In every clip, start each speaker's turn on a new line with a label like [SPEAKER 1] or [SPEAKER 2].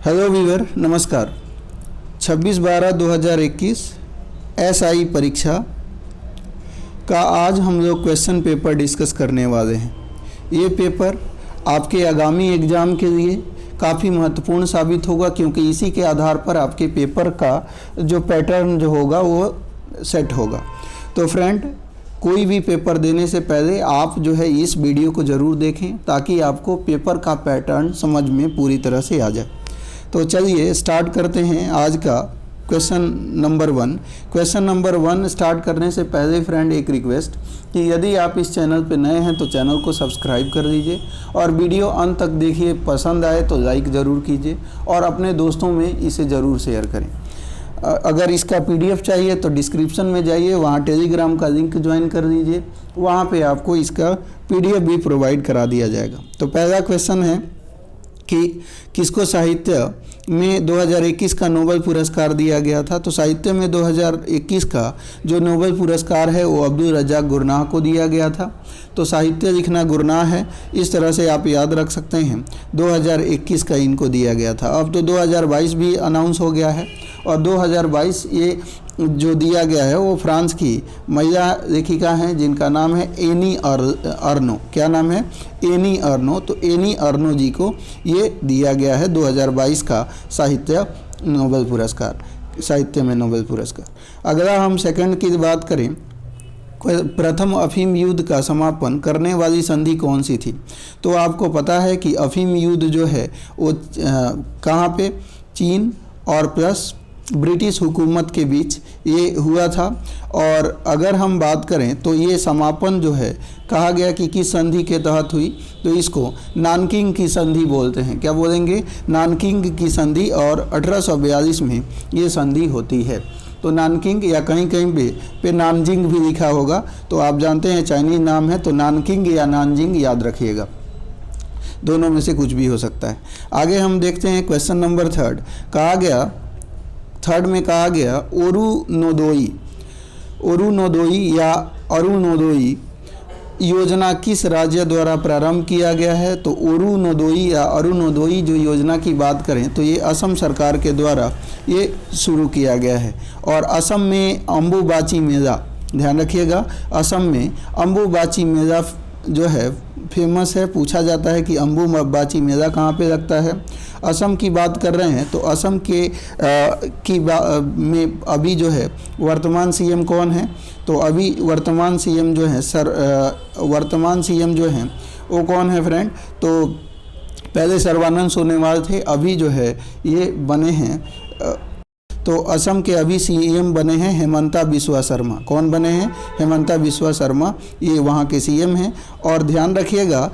[SPEAKER 1] Hello Weaver, नमस्कार। 26/12/2021 SI परीक्षा का आज हम लोग क्वेश्चन पेपर डिस्कस करने वाले हैं। ये पेपर आपके आगामी एग्ज़ाम के लिए काफ़ी महत्वपूर्ण साबित होगा, क्योंकि इसी के आधार पर आपके पेपर का जो पैटर्न जो होगा वो सेट होगा। तो फ्रेंड, कोई भी पेपर देने से पहले आप जो है इस वीडियो को ज़रूर देखें, ताकि आपको पेपर का पैटर्न समझ में पूरी तरह से आ जाए। तो चलिए स्टार्ट करते हैं आज का question number 1। Question number 1 start करने से पहले फ्रेंड एक रिक्वेस्ट कि यदि आप इस चैनल पर नए हैं तो चैनल को सब्सक्राइब कर दीजिए और वीडियो अंत तक देखिए। पसंद आए तो लाइक ज़रूर कीजिए और अपने दोस्तों में इसे ज़रूर शेयर करें। अगर इसका पीडीएफ चाहिए तो डिस्क्रिप्शन में जाइए, वहाँ टेलीग्राम का लिंक ज्वाइन कर दीजिए, वहाँ पे आपको इसका पीडीएफ भी प्रोवाइड करा दिया जाएगा। तो पहला क्वेश्चन है कि किसको साहित्य में 2021 का नोबेल पुरस्कार दिया गया था। तो साहित्य में 2021 का जो नोबेल पुरस्कार है वो अब्दुल रज़ाक गुरनाह को दिया गया था। तो साहित्य लिखना गुरनाह है, इस तरह से आप याद रख सकते हैं। 2021 का इनको दिया गया था। अब तो 2022 भी अनाउंस हो गया है और 2022 ये जो दिया गया है वो फ्रांस की महिला लेखिका हैं जिनका नाम है एनी अर्नो। क्या नाम है? एनी अर्नो। तो एनी अर्नो जी को ये दिया गया है 2022 का साहित्य नोबेल पुरस्कार, साहित्य में नोबेल पुरस्कार। अगला हम सेकंड की बात करें, प्रथम अफीम युद्ध का समापन करने वाली संधि कौन सी थी। तो आपको पता है कि अफीम युद्ध जो है वो कहाँ पे, चीन और प्लस ब्रिटिश हुकूमत के बीच ये हुआ था। और अगर हम बात करें तो ये समापन जो है कहा गया कि किस संधि के तहत हुई, तो इसको नानकिंग की संधि बोलते हैं। क्या बोलेंगे? नानकिंग की संधि। और 1842 में ये संधि होती है। तो नानकिंग या कहीं कहीं पे नानजिंग भी लिखा होगा, तो आप जानते हैं चाइनीज नाम है, तो नानकिंग या नानजिंग याद रखिएगा, दोनों में से कुछ भी हो सकता है। आगे हम देखते हैं क्वेश्चन नंबर 3। थर्ड में कहा गया ओरुनोदोई या अरुणोदोई योजना किस राज्य द्वारा प्रारंभ किया गया है। तो ओरुनोदोई या अरुणोदोई जो योजना की बात करें तो ये असम सरकार के द्वारा ये शुरू किया गया है। और असम में अम्बुबाची मेला, ध्यान रखिएगा, असम में अम्बुबाची मेला जो है फेमस है। पूछा जाता है कि अम्बुबाची मेला कहाँ पे लगता है। असम की बात कर रहे हैं तो असम के में अभी जो है वर्तमान सीएम कौन है। तो अभी वर्तमान सीएम जो है वर्तमान सीएम जो हैं वो कौन है फ्रेंड। तो पहले सर्बानंद सोनोवाल थे, अभी जो है ये बने हैं, तो असम के अभी सीएम बने हैं हेमंता बिस्वा शर्मा। कौन बने हैं? हेमंता बिस्वा शर्मा, ये वहाँ के सीएम हैं। और ध्यान रखिएगा,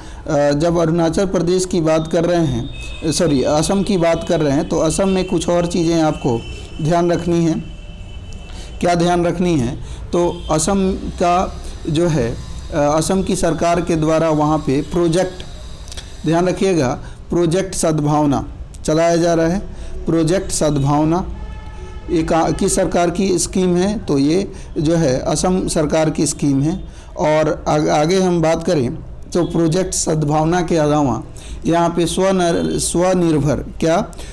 [SPEAKER 1] जब अरुणाचल प्रदेश की बात कर रहे हैं, सॉरी असम की बात कर रहे हैं, तो असम में कुछ और चीज़ें आपको ध्यान रखनी हैं। क्या ध्यान रखनी है? तो असम का जो है असम की सरकार के द्वारा वहाँ पे प्रोजेक्ट, ध्यान रखिएगा, प्रोजेक्ट सद्भावना चलाया जा रहा है। प्रोजेक्ट सद्भावना ये किस सरकार की स्कीम है? तो ये जो है असम सरकार की स्कीम है। और आगे हम बात करें तो प्रोजेक्ट सद्भावना के अलावा यहाँ पे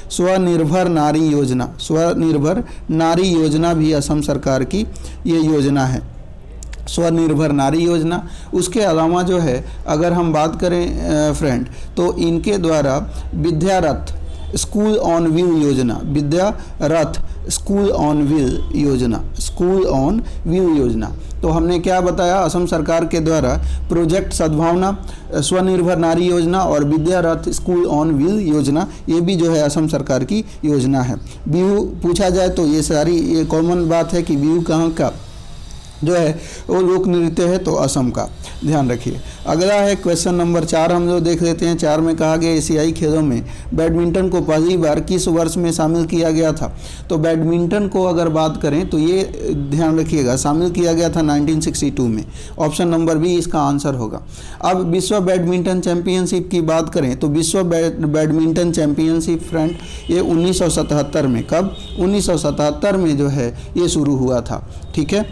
[SPEAKER 1] स्वनिर्भर नारी योजना, स्वनिर्भर नारी योजना भी असम सरकार की ये योजना है, स्वनिर्भर नारी योजना। उसके अलावा जो है अगर हम बात करें फ्रेंड, तो इनके द्वारा विद्यारथ स्कूल ऑन व्हील योजना, विद्यारथ स्कूल ऑन व्हील योजना, तो हमने क्या बताया? असम सरकार के द्वारा प्रोजेक्ट सद्भावना, स्वनिर्भर नारी योजना और विद्यारथ स्कूल ऑन व्हील योजना, ये भी जो है असम सरकार की योजना है। बिहू पूछा जाए तो ये सारी ये कॉमन बात है कि बिहू कहाँ का जो है वो लोक नृत्य है, तो असम का, ध्यान रखिए। अगला है क्वेश्चन नंबर 4, हम लोग देख लेते हैं। 4 में कहा गया एशियाई खेलों में बैडमिंटन को पहली बार किस वर्ष में शामिल किया गया था। तो बैडमिंटन को अगर बात करें तो ये ध्यान रखिएगा शामिल किया गया था 1962 में। ऑप्शन नंबर बी इसका आंसर होगा। अब विश्व बैडमिंटन चैंपियनशिप की बात करें तो विश्व बैडमिंटन चैंपियनशिप फ्रेंड ये 1977 में, कब? 1977 में जो है ये शुरू हुआ था, ठीक है।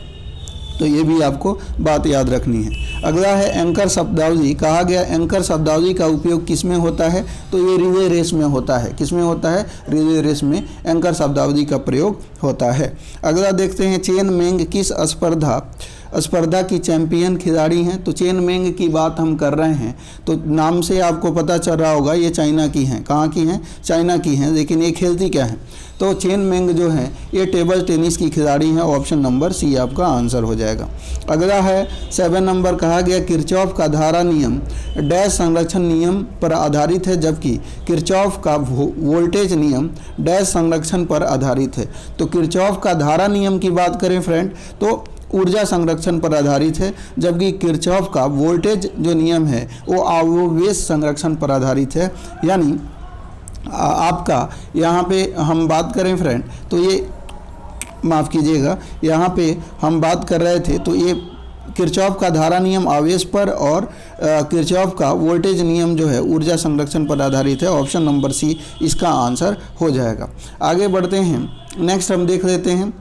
[SPEAKER 1] तो ये भी आपको बात याद रखनी है। अगला है एंकर शब्दावली। कहा गया एंकर शब्दावली का उपयोग किस में होता है? तो ये रिले रेस में होता है। किस में होता है? रिले रेस में एंकर शब्दावली का प्रयोग होता है। अगला देखते हैं चेन मेंग किस स्पर्धा की चैंपियन खिलाड़ी हैं? तो चेन मेंग की बात हम कर रहे हैं, तो नाम से आपको पता चल रहा होगा ये चाइना की हैं। कहाँ की हैं? चाइना की हैं। लेकिन ये खेलती क्या है? तो चेन मेंग जो है ये टेबल टेनिस की खिलाड़ी हैं। ऑप्शन नंबर सी आपका आंसर हो जाएगा। अगला है 7 नंबर। कहा गया किरचॉफ का धारा नियम डैश संरक्षण नियम पर आधारित है, जबकि किरचॉफ का वोल्टेज नियम डैश संरक्षण पर आधारित है। तो किरचॉफ का धारा नियम की बात करें फ्रेंड तो ऊर्जा संरक्षण पर आधारित है, जबकि किरचॉफ का वोल्टेज जो नियम है वो आवेश संरक्षण पर आधारित है। यानी आपका यहाँ पे हम बात करें फ्रेंड तो ये माफ़ कीजिएगा, यहाँ पे हम बात कर रहे थे तो ये किरचॉफ का धारा नियम आवेश पर और किरचॉफ का वोल्टेज नियम जो है ऊर्जा संरक्षण पर आधारित है। ऑप्शन नंबर सी इसका आंसर हो जाएगा। आगे बढ़ते हैं, नेक्स्ट हम देख लेते हैं।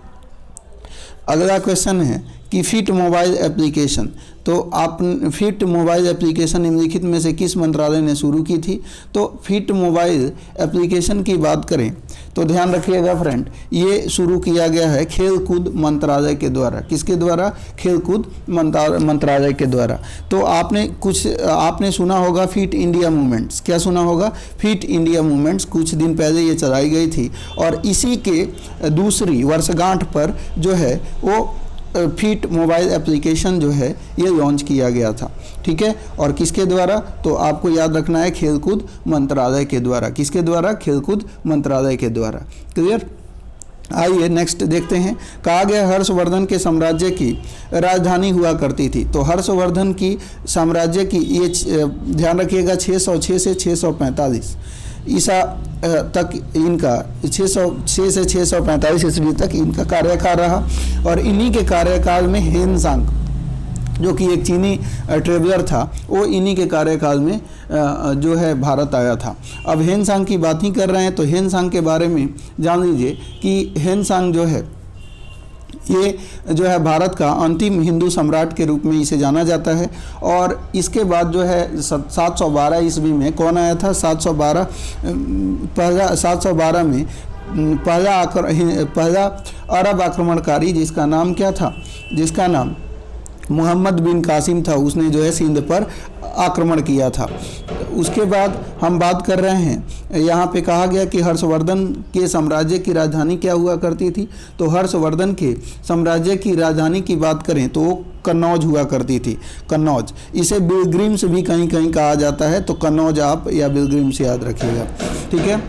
[SPEAKER 1] अगला क्वेश्चन है कि फिट मोबाइल एप्लीकेशन। तो आप फिट मोबाइल एप्लीकेशन निम्नलिखित में से किस मंत्रालय ने शुरू की थी? तो फिट मोबाइल एप्लीकेशन की बात करें तो ध्यान रखिएगा फ्रेंड, ये शुरू किया गया है खेल कूद मंत्रालय के द्वारा। किसके द्वारा? खेल कूद मंत्रालय के द्वारा। तो आपने सुना होगा फिट इंडिया मूवमेंट्स। क्या सुना होगा? फिट इंडिया मूवमेंट्स कुछ दिन पहले ये चलाई गई थी और इसी के दूसरी वर्षगांठ पर जो है वो फिट मोबाइल एप्लीकेशन जो है ये लॉन्च किया गया था। ठीक है, और किसके द्वारा? तो आपको याद रखना है खेलकूद मंत्रालय के द्वारा। किसके द्वारा? खेलकूद मंत्रालय के द्वारा। क्लियर? आइए नेक्स्ट देखते हैं। कहा गया हर्षवर्धन के साम्राज्य की राजधानी हुआ करती थी। तो हर्षवर्धन की साम्राज्य की ये ध्यान रखिएगा 606 से 645 ईसा तक इनका 606 से 645 ईस्वी तक इनका कार्यकाल रहा और इन्हीं के कार्यकाल में हेनसांग जो कि एक चीनी ट्रेवलर था वो इन्हीं के कार्यकाल में जो है भारत आया था। अब हेनसांग की बात ही कर रहे हैं तो हेनसांग के बारे में जान लीजिए कि हेनसांग जो है ये जो है भारत का अंतिम हिंदू सम्राट के रूप में इसे जाना जाता है। और इसके बाद जो है 712 ईस्वी में कौन आया था? 712 में पहला अरब आक्रमणकारी जिसका नाम क्या था? जिसका नाम मोहम्मद बिन कासिम था। उसने जो है सिंध पर आक्रमण किया था। उसके बाद हम बात कर रहे हैं, यहाँ पे कहा गया कि हर्षवर्धन के साम्राज्य की राजधानी क्या हुआ करती थी? तो हर्षवर्धन के साम्राज्य की राजधानी की बात करें तो वो कन्नौज हुआ करती थी। कन्नौज, इसे बिलग्रिम्स भी कहीं कहीं कहा जाता है, तो कन्नौज आप या बिलग्रिम्स याद रखिएगा। ठीक है,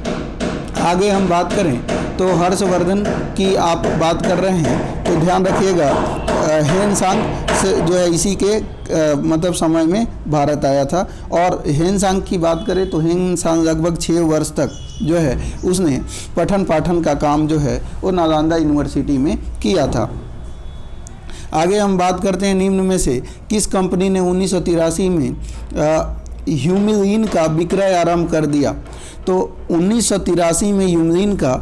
[SPEAKER 1] आगे हम बात करें तो हर्षवर्धन की आप बात कर रहे हैं तो ध्यान रखिएगा हेनसांग से जो है इसी के मतलब समय में भारत आया था। और हेनसांग की बात करें तो हेनसांग लगभग 6 वर्ष तक जो है उसने पठन पाठन का काम जो है वो नालंदा यूनिवर्सिटी में किया था। आगे हम बात करते हैं निम्न में से किस कंपनी ने 1983 में ह्यूमिलीन का विक्रय आरंभ कर दिया? तो 1983 में ह्यूमिलीन का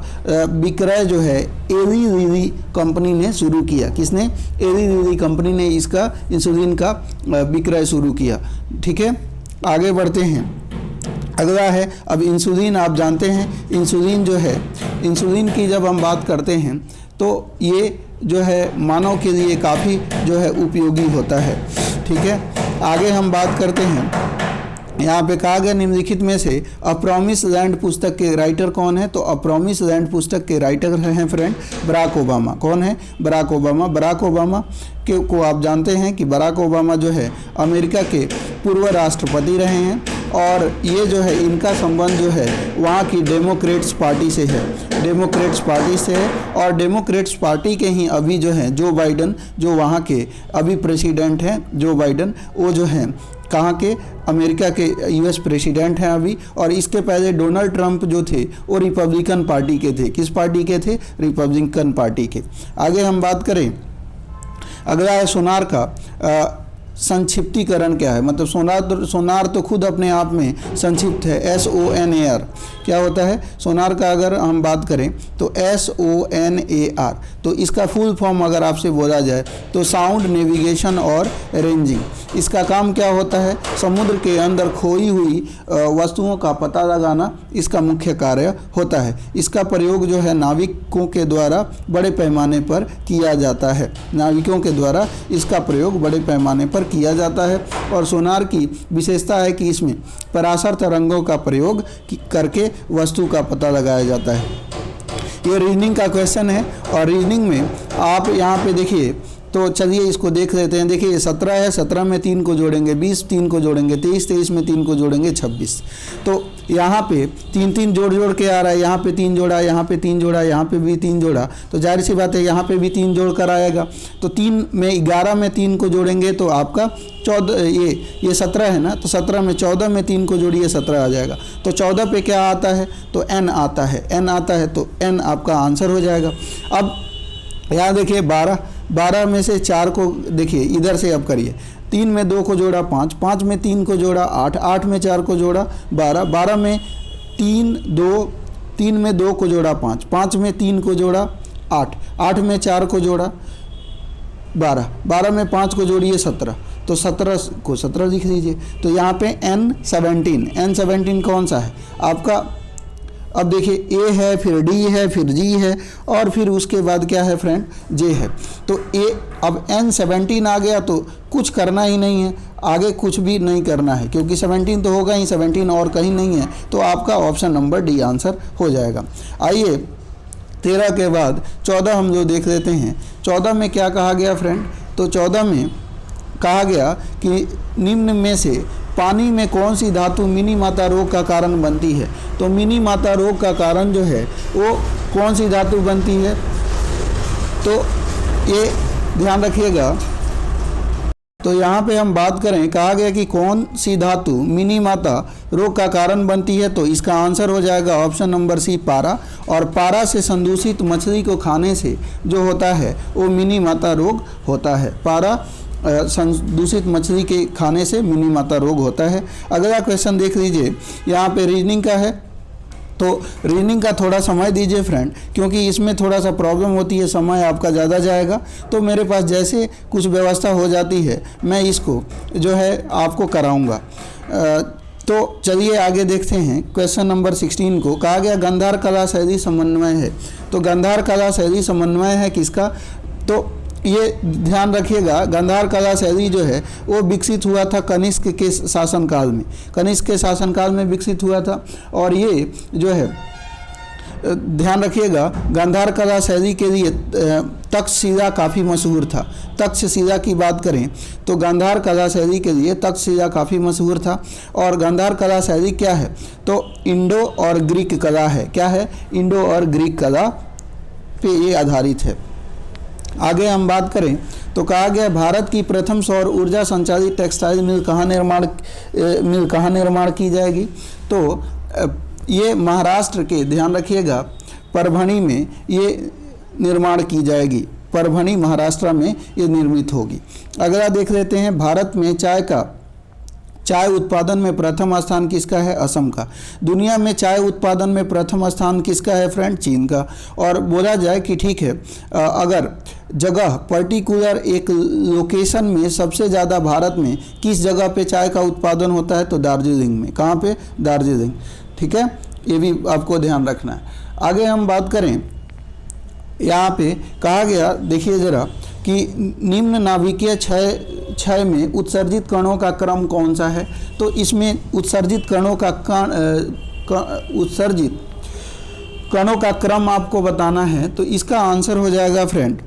[SPEAKER 1] विक्रय जो है एली लिली कंपनी ने शुरू किया। किसने? एली लिली कंपनी ने इसका इंसुलिन का विक्रय शुरू किया। ठीक है, आगे बढ़ते हैं। अगला है अब इंसुलिन। आप जानते हैं इंसुलिन जो है, इंसुलिन की जब हम बात करते हैं तो ये जो है मानव के लिए काफ़ी जो है उपयोगी होता है। ठीक है, आगे हम बात करते हैं। यहाँ पे कहा गया निम्नलिखित में से अ प्रॉमिस लैंड पुस्तक के राइटर कौन है? तो अ प्रॉमिस लैंड पुस्तक के राइटर हैं फ्रेंड बराक ओबामा। कौन है? Barack Obama. बराक ओबामा को आप जानते हैं कि बराक ओबामा जो है अमेरिका के पूर्व राष्ट्रपति रहे हैं और ये जो है इनका संबंध जो है वहाँ की डेमोक्रेट्स पार्टी से है। डेमोक्रेट्स पार्टी से है और डेमोक्रेट्स पार्टी के ही अभी जो है जो बाइडन जो वहाँ के अभी प्रेसिडेंट हैं, जो बाइडन वो जो हैं कहाँ के? अमेरिका के यूएस प्रेसिडेंट हैं अभी। और इसके पहले डोनाल्ड ट्रंप जो थे वो रिपब्लिकन पार्टी के थे। किस पार्टी के थे? रिपब्लिकन पार्टी के। आगे हम बात करें, अगला है सोनार का संक्षिप्तीकरण क्या है? मतलब सोनार तो खुद अपने आप में संक्षिप्त है, SONAR। क्या होता है सोनार का? अगर हम बात करें तो SONAR, तो इसका फुल फॉर्म अगर आपसे बोला जाए तो साउंड नेविगेशन और रेंजिंग। इसका काम क्या होता है? समुद्र के अंदर खोई हुई वस्तुओं का पता लगाना इसका मुख्य कार्य होता है। इसका प्रयोग जो है नाविकों के द्वारा बड़े पैमाने पर किया जाता है। नाविकों के द्वारा इसका प्रयोग बड़े पैमाने पर किया जाता है। और सोनार की विशेषता है कि इसमें पराशर तरंगों का प्रयोग करके वस्तु का पता लगाया जाता है। ये रीजनिंग का क्वेश्चन है और रीजनिंग में आप यहाँ पे देखिए, तो चलिए इसको देख लेते हैं। देखिए 17 है, 17 में 3 को जोड़ेंगे 20, 3 को जोड़ेंगे 23, 23 में 3 को जोड़ेंगे 26। तो यहाँ पे 3 जोड़ के आ रहा है, यहाँ पे 3 जोड़ा, यहाँ पे 3 जोड़ा, यहाँ पे भी 3 जोड़ा, तो जाहिर सी बात है यहाँ पे भी 3 जोड़ कर आएगा। तो 3 में 11 में 3 को जोड़ेंगे तो आपका 14, ये 17 है ना, तो 17 में 14 में 3 को जोड़िए 17 आ जाएगा। तो 14 पे क्या आता है? तो n आता है, n आता है, तो n आपका आंसर हो जाएगा। अब यहाँ देखिए 12 में से 4 को देखिए इधर से अब करिए। 3 में 2 को जोड़ा 5, 5 में 3 को जोड़ा 8, 8 में 4 को जोड़ा 12, 12 में 3 में 2 को जोड़ा 5, 5 में 3 को जोड़ा 8, 8 में 4 को जोड़ा 12, 12 में 5 को जोड़िए 17, तो 17 को 17 लिख लीजिए। तो यहाँ पे N17 कौन सा है आपका? अब देखिए A है, फिर D है, फिर G है और फिर उसके बाद क्या है फ्रेंड? J है। तो A, अब N17 आ गया तो कुछ करना ही नहीं है, आगे कुछ भी नहीं करना है क्योंकि 17 तो होगा ही, 17 और कहीं नहीं है, तो आपका ऑप्शन नंबर D आंसर हो जाएगा। आइए 13 के बाद 14 हम जो देख लेते हैं। 14 में क्या कहा गया फ्रेंड? तो 14 में कहा गया कि निम्न में से पानी में कौन सी धातु मिनी माता रोग का कारण बनती है? तो मिनी माता रोग का कारण जो है वो कौन सी धातु बनती है? तो ये ध्यान रखिएगा। तो यहाँ पे हम बात करें, कहा गया कि कौन सी धातु मिनी माता रोग का कारण बनती है, तो इसका आंसर हो जाएगा ऑप्शन नंबर C, पारा। और पारा से संदूषित मछली को खाने से जो होता है वो मिनी माता रोग होता है। पारा संदूषित मछली के खाने से मिनी माता रोग होता है। अगला क्वेश्चन देख लीजिए, यहाँ पे रीजनिंग का है, तो रीजनिंग का थोड़ा समय दीजिए फ्रेंड, क्योंकि इसमें थोड़ा सा प्रॉब्लम होती है, समय आपका ज़्यादा जाएगा। तो मेरे पास जैसे कुछ व्यवस्था हो जाती है मैं इसको जो है आपको कराऊंगा। तो चलिए आगे देखते हैं क्वेश्चन नंबर 16 को। कहा गया गांधार कला शैली समन्वय है। तो गांधार कला शैली समन्वय है किसका? तो ये ध्यान रखिएगा, गांधार कला शैली जो है वो विकसित हुआ था कनिष्क के शासनकाल में। कनिष्क के शासनकाल में विकसित हुआ था। और ये जो है ध्यान रखिएगा, गांधार कला शैली के लिए तक्षशिला काफ़ी मशहूर था। तक्षशिला की बात करें तो गांधार कला शैली के लिए तक्षशिला काफ़ी मशहूर था। और गांधार कला शैली क्या है? तो इंडो और ग्रीक कला है। क्या है? इंडो और ग्रीक कला पे ये आधारित है। आगे हम बात करें तो कहा गया भारत की प्रथम सौर ऊर्जा संचालित टेक्सटाइल मिल कहाँ निर्माण की जाएगी? तो ये महाराष्ट्र के, ध्यान रखिएगा, परभणी में ये निर्माण की जाएगी। परभणी महाराष्ट्र में ये निर्मित होगी। अगला देख लेते हैं, भारत में चाय उत्पादन में प्रथम स्थान किसका है? असम का। दुनिया में चाय उत्पादन में प्रथम स्थान किसका है फ्रेंड? चीन का। और बोला जाए कि ठीक है, अगर जगह पर्टिकुलर एक लोकेशन में सबसे ज़्यादा भारत में किस जगह पे चाय का उत्पादन होता है? तो दार्जिलिंग में। कहाँ पे? दार्जिलिंग। ठीक है, ये भी आपको ध्यान रखना है। आगे हम बात करें, यहाँ पे कहा गया, देखिए ज़रा, कि निम्न नाभिकीय क्षय में उत्सर्जित कणों का क्रम कौन सा है? तो इसमें उत्सर्जित कणों का क्रम आपको बताना है। तो इसका आंसर हो जाएगा फ्रेंड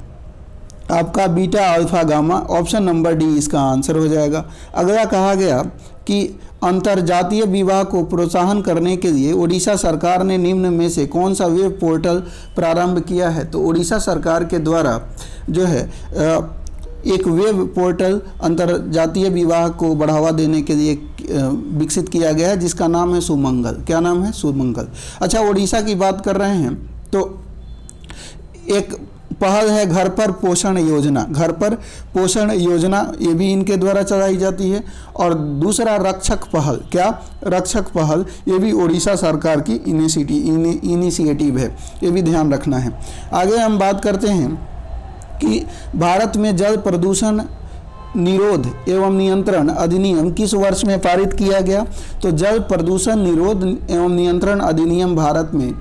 [SPEAKER 1] आपका beta alpha gamma. Option number D इसका आंसर हो जाएगा। अगला कहा गया कि अंतरजातीय विवाह को प्रोत्साहन करने के लिए उड़ीसा सरकार ने निम्न में से कौन सा वेब पोर्टल प्रारंभ किया है? तो उड़ीसा सरकार के द्वारा जो है एक वेब पोर्टल अंतरजातीय विवाह को बढ़ावा देने के लिए विकसित किया गया है, जिसका नाम है सुमंगल। क्या नाम है? सुमंगल। अच्छा, उड़ीसा की बात कर रहे हैं तो एक पहल है घर पर पोषण योजना, घर पर पोषण योजना ये भी इनके द्वारा चलाई जाती है। और दूसरा रक्षक पहल, क्या रक्षक पहल, ये भी उड़ीसा सरकार की इनिशिएटिव है, ये भी ध्यान रखना है। आगे हम बात करते हैं कि भारत में जल प्रदूषण निरोध एवं नियंत्रण अधिनियम किस वर्ष में पारित किया गया। तो जल प्रदूषण निरोध एवं नियंत्रण अधिनियम भारत में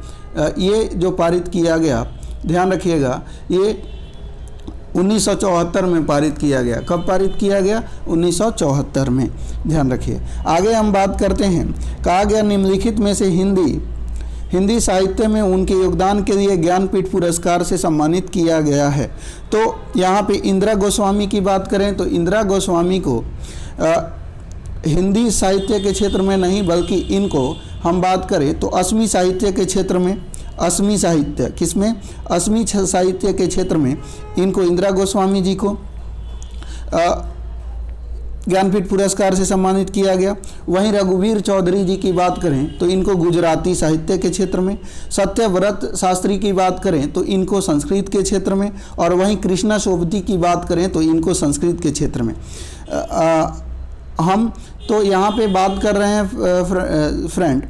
[SPEAKER 1] ये जो पारित किया गया, ध्यान रखिएगा, ये 1974 में पारित किया गया। कब पारित किया गया? 1974 में, ध्यान रखिए। आगे हम बात करते हैं, कहा गया निम्नलिखित में से हिंदी साहित्य में उनके योगदान के लिए ज्ञानपीठ पुरस्कार से सम्मानित किया गया है। तो यहाँ पे इंदिरा गोस्वामी की बात करें तो इंदिरा गोस्वामी को हिंदी साहित्य के क्षेत्र में नहीं, बल्कि इनको हम बात करें तो असमी साहित्य के क्षेत्र में, असमी साहित्य किसमें, असमी साहित्य के क्षेत्र में इनको इंदिरा गोस्वामी जी को ज्ञानपीठ पुरस्कार से सम्मानित किया गया। वहीं रघुवीर चौधरी जी की बात करें तो इनको गुजराती साहित्य के क्षेत्र में, सत्यव्रत शास्त्री की बात करें तो इनको संस्कृत के क्षेत्र में, और वहीं कृष्णा सोबती की बात करें तो इनको संस्कृत के क्षेत्र में। हम तो यहाँ पे बात कर रहे हैं फ्रेंड,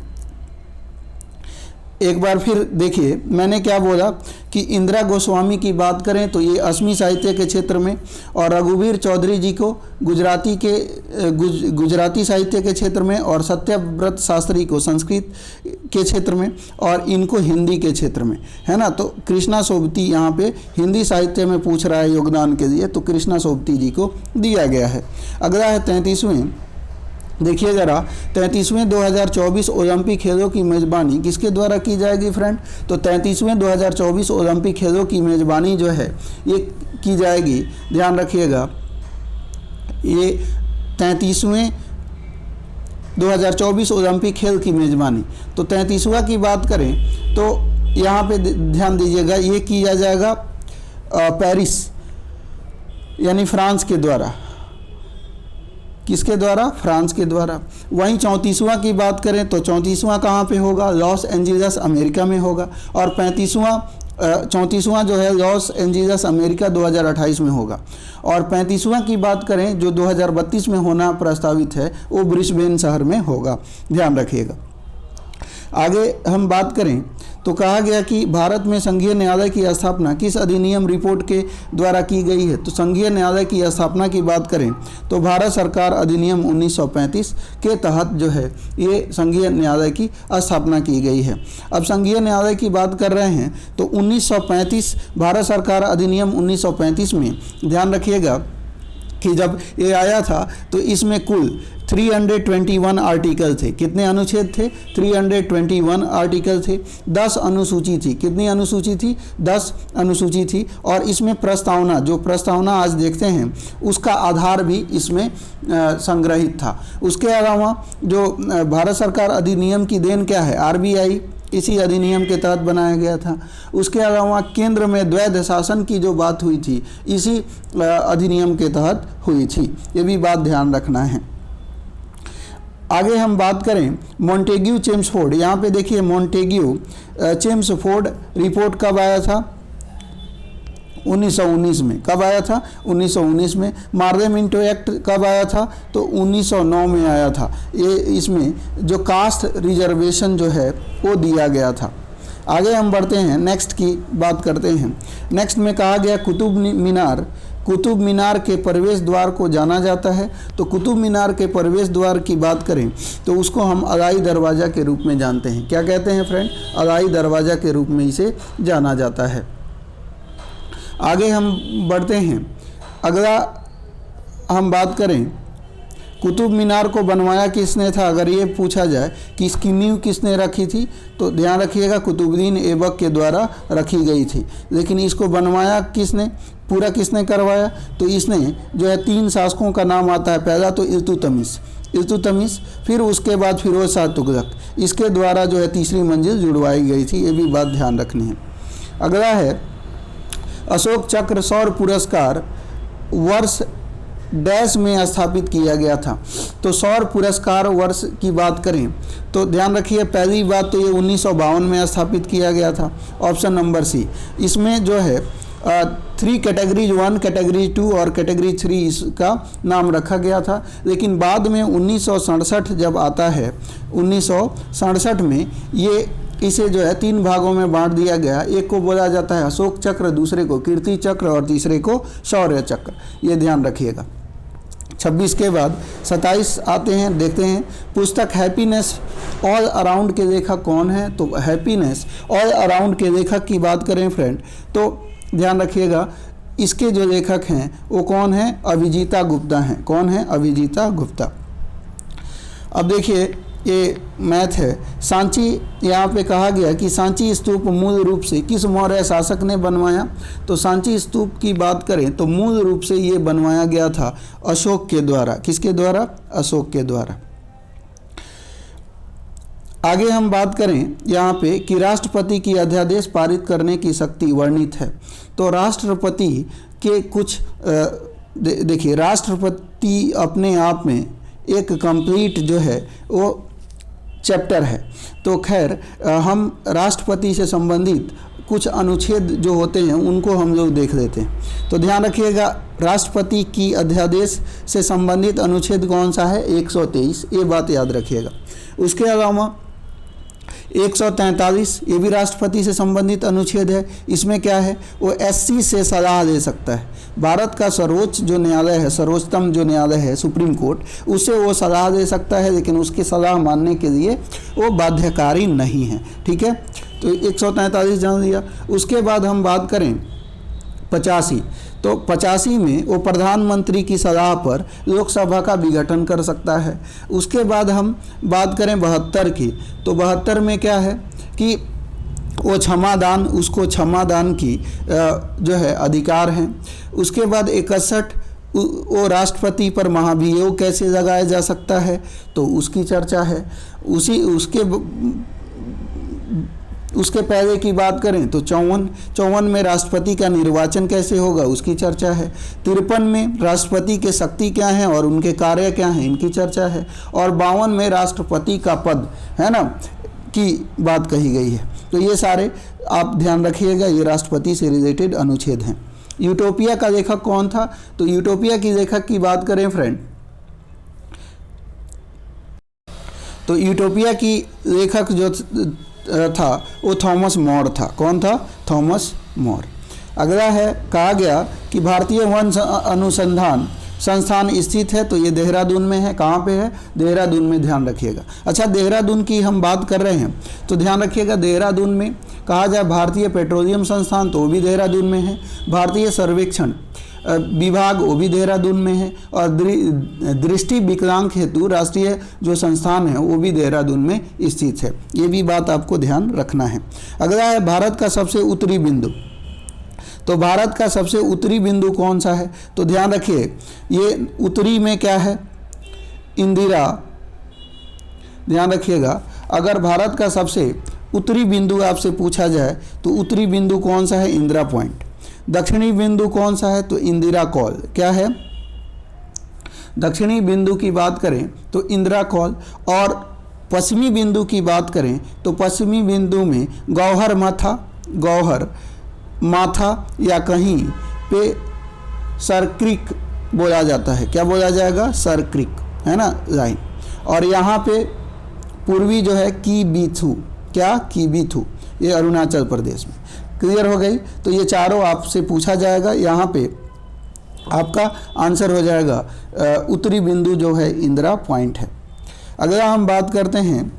[SPEAKER 1] एक बार फिर देखिए मैंने क्या बोला कि इंदिरा गोस्वामी की बात करें तो ये असमी साहित्य के क्षेत्र में, और रघुवीर चौधरी जी को गुजराती साहित्य के क्षेत्र में, और सत्यव्रत शास्त्री को संस्कृत के क्षेत्र में, और इनको हिंदी के क्षेत्र में, है ना। तो कृष्णा सोबती यहाँ पे हिंदी साहित्य में पूछ रहा है योगदान के लिए, तो कृष्णा सोबती जी को दिया गया है। अगला है 33वें, देखिए ज़रा 33वें 2024 ओलंपिक खेलों की मेज़बानी किसके द्वारा की जाएगी फ्रेंड। तो 33वें 2024 ओलंपिक खेलों की मेज़बानी जो है ये की जाएगी, ध्यान रखिएगा, ये 33वें 2024 ओलंपिक खेल की मेज़बानी। तो 33वां की बात करें तो यहाँ पे ध्यान दीजिएगा, ये किया जाएगा पेरिस यानी फ्रांस के द्वारा, किसके द्वारा, फ्रांस के द्वारा। वहीं 34वां की बात करें तो 34वां कहाँ पे होगा, लॉस एंजिल्स अमेरिका में होगा, और 34वां जो है लॉस एंजिल्स अमेरिका 2028 में होगा, और 35वां की बात करें जो 2032 में होना प्रस्तावित है वो ब्रिस्बेन शहर में होगा, ध्यान रखिएगा। आगे हम बात करें तो कहा गया कि भारत में संघीय न्यायालय की स्थापना किस अधिनियम रिपोर्ट के द्वारा की गई है। तो संघीय न्यायालय की स्थापना की बात करें तो भारत सरकार अधिनियम 1935 के तहत जो है ये संघीय न्यायालय की स्थापना की गई है। अब संघीय न्यायालय की बात कर रहे हैं तो 1935 भारत सरकार अधिनियम 1935 में ध्यान रखिएगा कि जब ये आया था तो इसमें कुल 321 आर्टिकल थे। कितने अनुच्छेद थे? 321 आर्टिकल थे। 10 अनुसूची थी। कितनी अनुसूची थी? 10 अनुसूची थी। और इसमें प्रस्तावना, जो प्रस्तावना आज देखते हैं उसका आधार भी इसमें संग्रहित था। उसके अलावा जो भारत सरकार अधिनियम की देन क्या है? RBI इसी अधिनियम के तहत बनाया गया था। उसके अलावा केंद्र में द्वैध शासन की जो बात हुई थी इसी अधिनियम के तहत हुई थी। ये भी बात ध्यान रखना है। आगे हम बात करें मॉन्टेग्यू चेम्सफोर्ड, यहाँ पे देखिए मॉन्टेग्यू चेम्सफोर्ड रिपोर्ट कब आया था? 1919 में। कब आया था? 1919 में। मार्लेमिंटो एक्ट कब आया था? तो 1909 में आया था। ये इसमें जो कास्ट रिजर्वेशन जो है वो दिया गया था। आगे हम बढ़ते हैं, नेक्स्ट की बात करते हैं। नेक्स्ट में कहा गया कुतुब मीनार के प्रवेश द्वार को जाना जाता है। तो कुतुब मीनार के प्रवेश द्वार की बात करें तो उसको हम अलाई दरवाज़ा के रूप में जानते हैं। क्या कहते हैं फ्रेंड? अलाई दरवाज़ा के रूप में इसे जाना जाता है। आगे हम बढ़ते हैं, अगला हम बात करें कुतुब मीनार को बनवाया किसने था। अगर ये पूछा जाए कि इसकी नींव किसने रखी थी तो ध्यान रखिएगा कुतुबुद्दीन ऐबक के द्वारा रखी गई थी। लेकिन इसको बनवाया किसने, पूरा किसने करवाया? तो इसने जो है 3 शासकों का नाम आता है। पहला तो इल्तुतमिश, फिर उसके बाद फिरोज शाह तुगलक, इसके द्वारा जो है तीसरी मंजिल जुड़वाई गई थी। ये भी बात ध्यान रखनी है। अगला है अशोक चक्र सौर पुरस्कार वर्ष डैश में स्थापित किया गया था। तो सौर पुरस्कार वर्ष की बात करें तो ध्यान रखिए पहली बात तो ये 1952 में स्थापित किया गया था, ऑप्शन नंबर सी। इसमें जो है 3 कैटेगरीज 1, कैटेगरी 2 और कैटेगरी 3 इसका नाम रखा गया था। लेकिन बाद में 1967 जब आता है, 1967 में ये इसे जो है 3 भागों में बांट दिया गया। एक को बोला जाता है अशोक चक्र, दूसरे को कीर्ति चक्र और तीसरे को शौर्य चक्र। ये ध्यान रखिएगा। 26 के बाद 27 आते हैं, देखते हैं। पुस्तक हैप्पीनेस ऑल अराउंड के लेखक कौन है? तो हैप्पीनेस ऑल अराउंड के लेखक की बात करें फ्रेंड, तो ध्यान रखिएगा इसके जो लेखक हैं वो कौन है? अभिजीता गुप्ता हैं। कौन है? अभिजीता गुप्ता। अब देखिए ये मैथ है। सांची, यहाँ पे कहा गया कि सांची स्तूप मूल रूप से किस मौर्य शासक ने बनवाया? तो सांची स्तूप की बात करें तो मूल रूप से ये बनवाया गया था अशोक के द्वारा। किसके द्वारा? अशोक के द्वारा। आगे हम बात करें यहाँ पे कि राष्ट्रपति की अध्यादेश पारित करने की शक्ति वर्णित है। तो राष्ट्रपति के कुछ देखिए, राष्ट्रपति अपने आप में एक कंप्लीट जो है वो चैप्टर है। तो खैर हम राष्ट्रपति से संबंधित कुछ अनुच्छेद जो होते हैं उनको हम लोग देख लेते हैं। तो ध्यान रखिएगा राष्ट्रपति की अध्यादेश से संबंधित अनुच्छेद कौन सा है? 123, ये बात याद रखिएगा। उसके अलावा 143 ये भी राष्ट्रपति से संबंधित अनुच्छेद है। इसमें क्या है? वो एससी से सलाह दे सकता है। भारत का सर्वोच्च जो न्यायालय है, सर्वोच्चतम जो न्यायालय है सुप्रीम कोर्ट, उसे वो सलाह दे सकता है, लेकिन उसकी सलाह मानने के लिए वो बाध्यकारी नहीं है। ठीक है, तो 143 जान लिया। उसके बाद हम बात करें 85, तो 85 में वो प्रधानमंत्री की सलाह पर लोकसभा का विघटन कर सकता है। उसके बाद हम बात करें 72 की, तो 72 में क्या है कि वो क्षमादान, उसको क्षमादान की जो है अधिकार हैं। उसके बाद 61 वो राष्ट्रपति पर महाभियोग कैसे लगाया जा सकता है, तो उसकी चर्चा है। उसके पहले की बात करें तो 54 में राष्ट्रपति का निर्वाचन कैसे होगा, उसकी चर्चा है। 53 में राष्ट्रपति के शक्ति क्या हैं और उनके कार्य क्या हैं, इनकी चर्चा है। और 52 में राष्ट्रपति का पद है ना की बात कही गई है। तो ये सारे आप ध्यान रखिएगा, ये राष्ट्रपति से रिलेटेड अनुच्छेद हैं। यूटोपिया का लेखक कौन था? तो यूटोपिया की लेखक की बात करें फ्रेंड, तो यूटोपिया की लेखक जो था वो थॉमस मोर था। कौन था? Thomas More. अगला है, कहा गया कि भारतीय वन अनुसंधान संस्थान स्थित है, तो ये देहरादून में है। कहाँ पे है? देहरादून में, ध्यान रखिएगा। अच्छा, देहरादून की हम बात कर रहे हैं तो ध्यान रखिएगा ददेहरादून में कहा जाए भारतीय पेट्रोलियम संस्थान, तो वो भी देहरादून में है। भारतीय सर्वेक्षण विभाग वो भी देहरादून में है। और दृष्टि विकलांग हेतु राष्ट्रीय जो संस्थान है वो भी देहरादून में स्थित है। ये भी बात आपको ध्यान रखना है। अगला है भारत का सबसे उत्तरी बिंदु, तो भारत का सबसे उत्तरी बिंदु कौन सा है? तो ध्यान रखिए ये उत्तरी में क्या है? इंदिरा। ध्यान रखिएगा अगर भारत का सबसे उत्तरी बिंदु आपसे पूछा जाए तो उत्तरी बिंदु कौन सा है? इंदिरा पॉइंट। दक्षिणी बिंदु कौन सा है? तो इंदिरा कॉल। क्या है? दक्षिणी बिंदु की बात करें तो इंदिरा कॉल। और पश्चिमी बिंदु की बात करें तो पश्चिमी बिंदु में गौहर माथा या कहीं पे सरक्रिक बोला जाता है। क्या बोला जाएगा? सरक्रिक, है ना, लाइन। और यहाँ पे पूर्वी जो है कीबीथू। क्या? कीबीथू, ये अरुणाचल प्रदेश में। क्लियर हो गई? तो ये चारों आपसे पूछा जाएगा, यहाँ पे आपका आंसर हो जाएगा उत्तरी बिंदु जो है इंदिरा पॉइंट है। अगला हम बात करते हैं,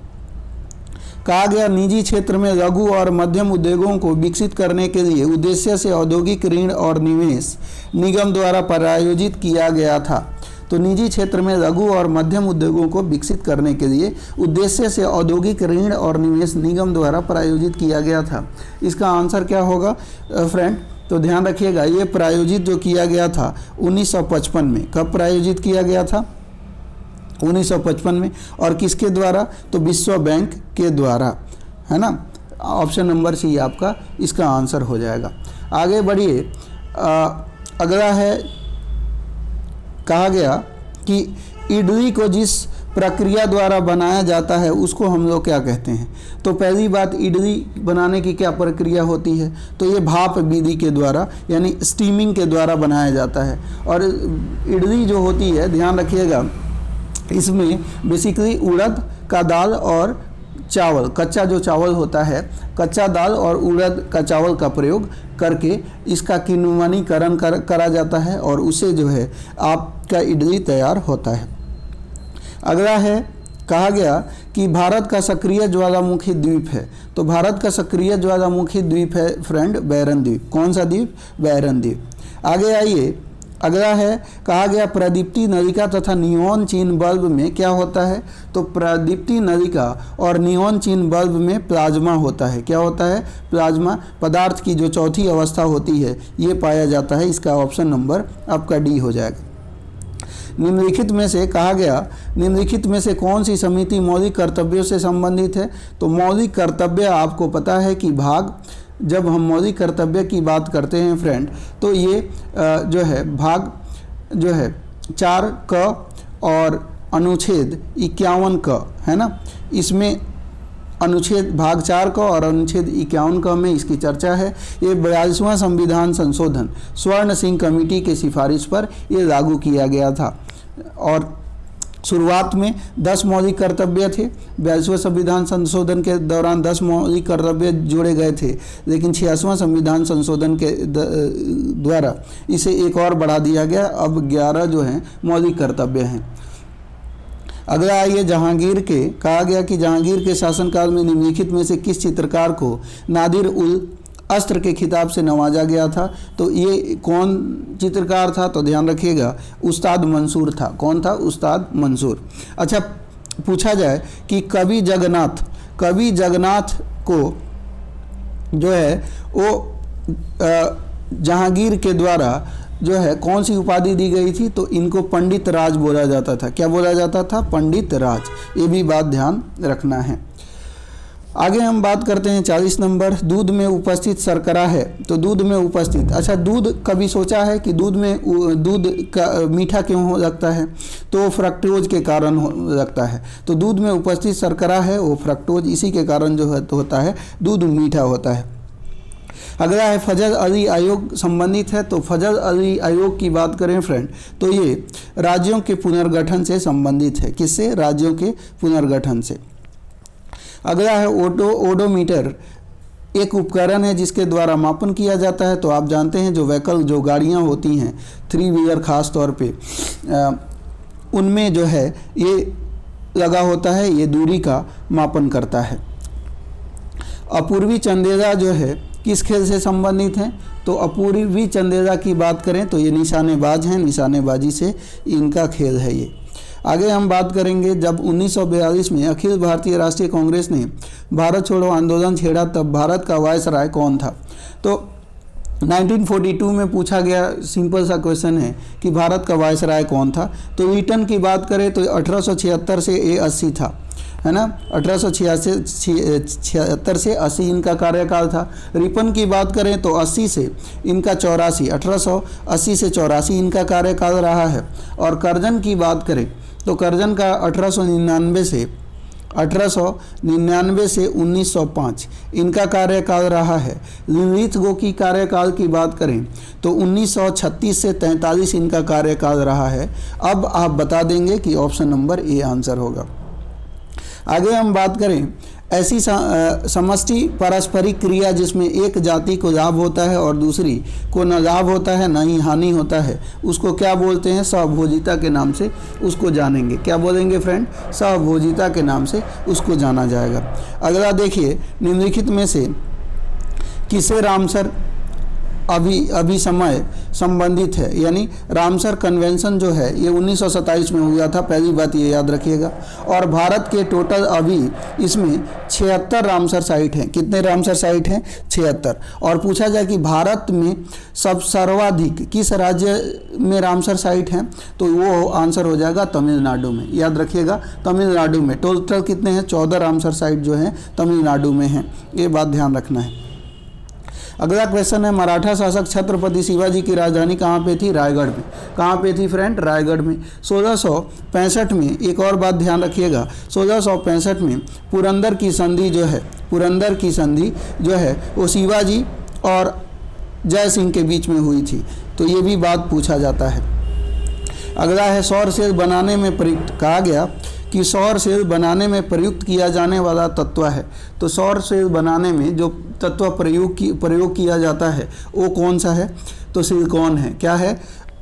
[SPEAKER 1] कहा गया निजी क्षेत्र में लघु और मध्यम उद्योगों को विकसित करने के लिए उद्देश्य से औद्योगिक ऋण और निवेश निगम द्वारा प्रायोजित किया गया था। तो निजी क्षेत्र में लघु और मध्यम उद्योगों को विकसित करने के लिए उद्देश्य से औद्योगिक ऋण और निवेश निगम द्वारा प्रायोजित किया गया था। इसका आंसर क्या होगा फ्रेंड? तो ध्यान रखिएगा ये प्रायोजित जो किया गया था 1955 में। कब प्रायोजित किया गया था? 1955 में। और किसके द्वारा? तो विश्व बैंक के द्वारा, है ना। ऑप्शन नंबर सी आपका इसका आंसर हो जाएगा। आगे बढ़िए। अगला है, कहा गया कि इटली को जिस प्रक्रिया द्वारा बनाया जाता है उसको हम लोग क्या कहते हैं? तो पहली बात, इडली बनाने की क्या प्रक्रिया होती है? तो ये भाप विधि के द्वारा यानी स्टीमिंग के द्वारा बनाया जाता है। और इडली जो होती है, ध्यान रखिएगा, इसमें बेसिकली उड़द का दाल और चावल, कच्चा जो चावल होता है, कच्चा दाल और उड़द का चावल का प्रयोग करके इसका किण्वनीकरण करा जाता है और उससे जो है आपका इडली तैयार होता है। अगला है, कहा गया कि भारत का सक्रिय ज्वालामुखी द्वीप है। तो भारत का सक्रिय ज्वालामुखी द्वीप है फ्रेंड बैरन द्वीप। कौन सा द्वीप? बैरन द्वीप। आगे आइए, अगला है, कहा गया प्रदीप्ति नलिका तथा नियॉन चीन बल्ब में क्या होता है? तो प्रदीप्ति नलिका और नियॉन चीन बल्ब में प्लाज्मा होता है। क्या होता है? प्लाज्मा पदार्थ की जो चौथी अवस्था होती है ये पाया जाता है। इसका ऑप्शन नंबर आपका डी हो जाएगा। निम्नलिखित में से, कहा गया, निम्नलिखित में से कौन सी समिति मौलिक कर्तव्यों से संबंधित है? तो मौलिक कर्तव्य आपको पता है कि भाग, जब हम मौलिक कर्तव्य की बात करते हैं फ्रेंड, तो ये जो है भाग जो है 4 क और अनुच्छेद 51 क है ना, इसमें अनुच्छेद भाग 4 क और अनुच्छेद 51 क में इसकी चर्चा है। ये 42वां संविधान संशोधन स्वर्ण सिंह कमेटी के सिफारिश पर ये लागू किया गया था। और शुरुआत में 10 मौलिक कर्तव्य थे। 42वें संविधान संशोधन के दौरान 10 मौलिक कर्तव्य जोड़े गए थे, लेकिन 86वां संविधान संशोधन के द्वारा इसे एक और बढ़ा दिया गया। अब 11 जो हैं मौलिक कर्तव्य हैं। अगला आइए, जहांगीर के, कहा गया कि जहांगीर के शासनकाल में निम्नलिखित में से किस चित्रकार को नादिर उल अस्त्र के खिताब से नवाजा गया था? तो ये कौन चित्रकार था? तो ध्यान रखिएगा, उस्ताद मंसूर था। कौन था? उस्ताद मंसूर। अच्छा, पूछा जाए कि कवि जगन्नाथ को जो है वो जहांगीर के द्वारा जो है कौन सी उपाधि दी गई थी? तो इनको पंडित राज बोला जाता था। क्या बोला जाता था? पंडित राज। ये भी बात ध्यान रखना है। आगे हम बात करते हैं 40 नंबर, दूध में उपस्थित शर्करा है। तो दूध में उपस्थित, अच्छा, दूध कभी सोचा है कि दूध का मीठा क्यों हो लगता है? तो फ्रक्टोज के कारण लगता है। तो दूध में उपस्थित शर्करा है वो फ्रक्टोज, इसी के कारण जो होता है दूध मीठा होता है। अगला है, फजल अली आयोग संबंधित है। तो फजल अली आयोग की बात करें फ्रेंड, तो ये राज्यों के पुनर्गठन से संबंधित है। किससे? राज्यों के पुनर्गठन से। अगला है, ओडोमीटर एक उपकरण है जिसके द्वारा मापन किया जाता है। तो आप जानते हैं जो गाड़ियाँ होती हैं 3 व्हीलर खास तौर पे, उनमें जो है ये लगा होता है, ये दूरी का मापन करता है। अपूर्वी चंदेला जो है किस खेल से संबंधित हैं? तो अपूर्वी चंदेला की बात करें तो ये निशानेबाज हैं, निशानेबाजी से इनका खेल है ये। आगे हम बात करेंगे, जब 1942 में अखिल भारतीय राष्ट्रीय कांग्रेस ने भारत छोड़ो आंदोलन छेड़ा तब भारत का वायसराय कौन था? तो 1942 में पूछा गया सिंपल सा क्वेश्चन है कि भारत का वायसराय कौन था? तो रिटन की बात करें तो 1876 से A80 था, है ना, 1876 से 80 इनका कार्यकाल था। रिपन की बात करें तो 80 से इनका 84, 1880 से 84 इनका कार्यकाल रहा है। और करजन की बात करें तो करजन का 1899 से 1905 इनका कार्यकाल रहा है। लिनलिथगो की कार्यकाल की बात करें तो 1936 से 43 इनका कार्यकाल रहा है। अब आप बता देंगे कि ऑप्शन नंबर ए आंसर होगा। आगे हम बात करें, ऐसी समष्टि पारस्परिक क्रिया जिसमें एक जाति को लाभ होता है और दूसरी को न लाभ होता है न ही हानि होता है, उसको क्या बोलते हैं? सहभोजिता के नाम से उसको जानेंगे। क्या बोलेंगे फ्रेंड? सहभोजिता के नाम से उसको जाना जाएगा। अगला देखिए, निम्नलिखित में से किसे रामसर अभिसमय संबंधित है? यानी रामसर कन्वेंशन जो है ये 1927 में हुआ था, पहली बात ये याद रखिएगा। और भारत के टोटल अभी इसमें 76 रामसर साइट हैं। कितने रामसर साइट हैं? 76। और पूछा जाए कि भारत में सर्वाधिक किस राज्य में रामसर साइट हैं, तो वो आंसर हो जाएगा तमिलनाडु में। याद रखिएगा, तमिलनाडु में टोटल कितने हैं? 14 रामसर साइट जो हैं तमिलनाडु में हैं। ये बात ध्यान रखना है। अगला क्वेश्चन है, मराठा शासक छत्रपति शिवाजी की राजधानी कहाँ पे थी? रायगढ़ में। कहाँ पे थी फ्रेंड? रायगढ़ में। 1665 में एक और बात ध्यान रखिएगा, 1665 में पुरंदर की संधि जो है वो शिवाजी और जय सिंह के बीच में हुई थी, तो ये भी बात पूछा जाता है। अगला है, सौर सेल बनाने में प्रयुक्त, कहा गया कि सौर सेल बनाने में प्रयुक्त किया जाने वाला तत्व है। तो सौर सेल बनाने में जो तत्व प्रयोग किया जाता है वो कौन सा है? तो सिलिकॉन है। क्या है?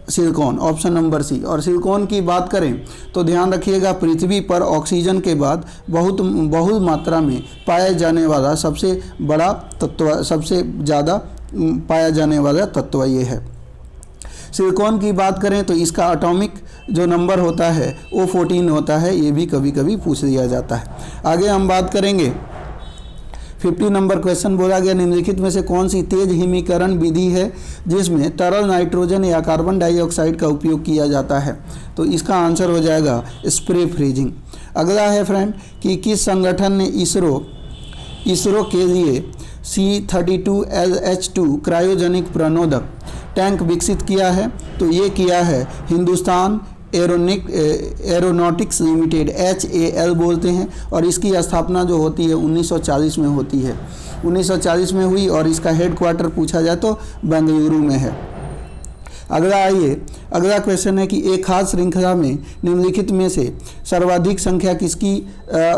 [SPEAKER 1] Silicon, option number C. और सिलिकॉन की बात करें तो ध्यान रखिएगा, पृथ्वी पर ऑक्सीजन के बाद बहुत मात्रा में पाया जाने वाला सबसे बड़ा तत्व, सबसे ज़्यादा पाया जाने वाला तत्व ये है। सिलिकॉन की बात करें तो इसका एटॉमिक जो नंबर होता है वो 14 होता है, ये भी कभी कभी पूछ दिया जाता है। आगे हम बात करेंगे, 50 नंबर क्वेश्चन बोला गया, निम्नलिखित में से कौन सी तेज हिमीकरण विधि है जिसमें तरल नाइट्रोजन या कार्बन डाइऑक्साइड का उपयोग किया जाता है? तो इसका आंसर हो जाएगा स्प्रे फ्रीजिंग। अगला है फ्रेंड कि किस संगठन ने इसरो के लिए C-32LH2 क्रायोजेनिक प्रणोदक टैंक विकसित किया है? तो ये किया है हिंदुस्तान एरोनॉटिक्स लिमिटेड, HAL बोलते हैं, और इसकी स्थापना जो होती है 1940 में होती है, 1940 में हुई, और इसका हेडक्वार्टर पूछा जाए तो बेंगलुरु में है। अगला क्वेश्चन है कि एक खास श्रृंखला में निम्नलिखित में से सर्वाधिक संख्या किसकी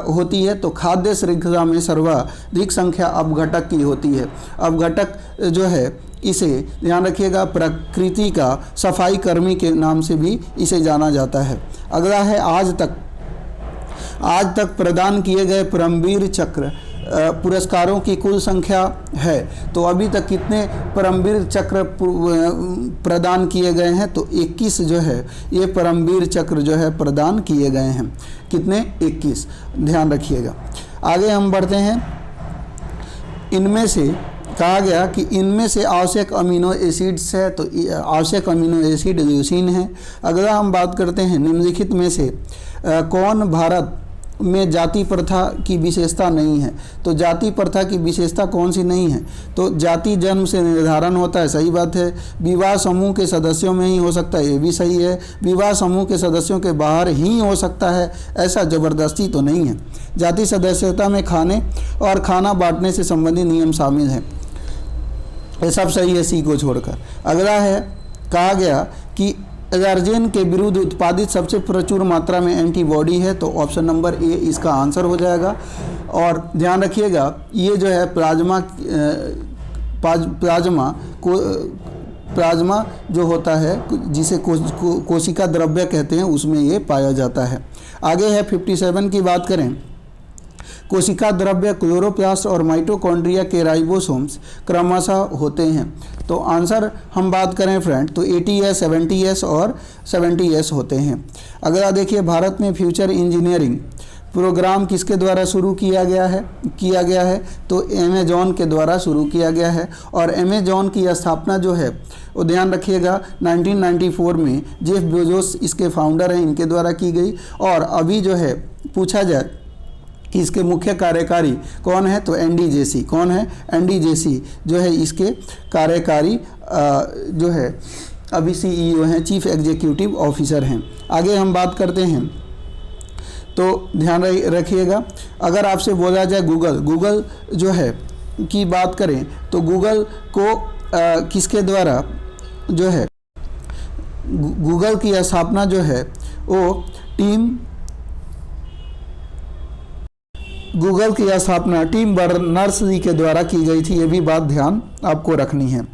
[SPEAKER 1] होती है? तो खाद्य श्रृंखला में सर्वाधिक संख्या अपघटक की होती है। अपघटक जो है इसे ध्यान रखिएगा प्रकृति का सफाई कर्मी के नाम से भी इसे जाना जाता है। अगला है, आज तक प्रदान किए गए परमवीर चक्र पुरस्कारों की कुल संख्या है। तो अभी तक कितने परमवीर चक्र प्रदान किए गए हैं? तो 21 जो है ये परमवीर चक्र जो है प्रदान किए गए हैं। कितने? 21, ध्यान रखिएगा। आगे हम बढ़ते हैं, इनमें से कहा गया कि इनमें से आवश्यक अमीनो एसिड्स है, तो आवश्यक अमीनो एसिड ल्यूसीन है। अगला हम बात करते हैं, निम्नलिखित में से कौन भारत में जाति प्रथा की विशेषता नहीं है? तो जाति प्रथा की विशेषता कौन सी नहीं है? तो जाति जन्म से निर्धारण होता है, सही बात है। विवाह समूह के सदस्यों में ही हो सकता है, ये भी सही है। विवाह समूह के सदस्यों के बाहर ही हो सकता है, ऐसा जबरदस्ती तो नहीं है। जाति सदस्यता में खाने और खाना बांटने से संबंधित नियम शामिल हैं, ये सब सही है सी को छोड़कर। अगला है, कहा गया कि एलर्जेन के विरुद्ध उत्पादित सबसे प्रचुर मात्रा में एंटीबॉडी है, तो ऑप्शन नंबर ए इसका आंसर हो जाएगा। और ध्यान रखिएगा ये जो है प्लाज्मा जो होता है जिसे कोशिका द्रव्य कहते हैं, उसमें ये पाया जाता है। आगे है 57 की बात करें, कोशिका द्रव्य क्लोरोप्लास्ट और माइटोकॉन्ड्रिया के राइबोसोम्स क्रमशः होते हैं। तो आंसर हम बात करें फ्रेंड तो 80S, 70S और 70S होते हैं। अगला देखिए, भारत में फ्यूचर इंजीनियरिंग प्रोग्राम किसके द्वारा शुरू किया गया है? तो अमेजॉन के द्वारा शुरू किया गया है। और अमेजॉन की स्थापना जो है वो ध्यान रखिएगा 1994 में जेफ बेजोस इसके फाउंडर हैं, इनके द्वारा की गई। और अभी जो है पूछा जाए कि इसके मुख्य कार्यकारी कौन है, तो एंडी जेसी। कौन है? एंडी जेसी जो है इसके कार्यकारी जो है अभी CEO हैं, चीफ एग्जीक्यूटिव ऑफिसर हैं। आगे हम बात करते हैं तो ध्यान रखिएगा, अगर आपसे बोला जाए गूगल जो है की बात करें तो गूगल को किसके द्वारा जो है गूगल की स्थापना जो है वो टिम बर्नर्स-ली के द्वारा की गई थी, ये भी बात ध्यान आपको रखनी है।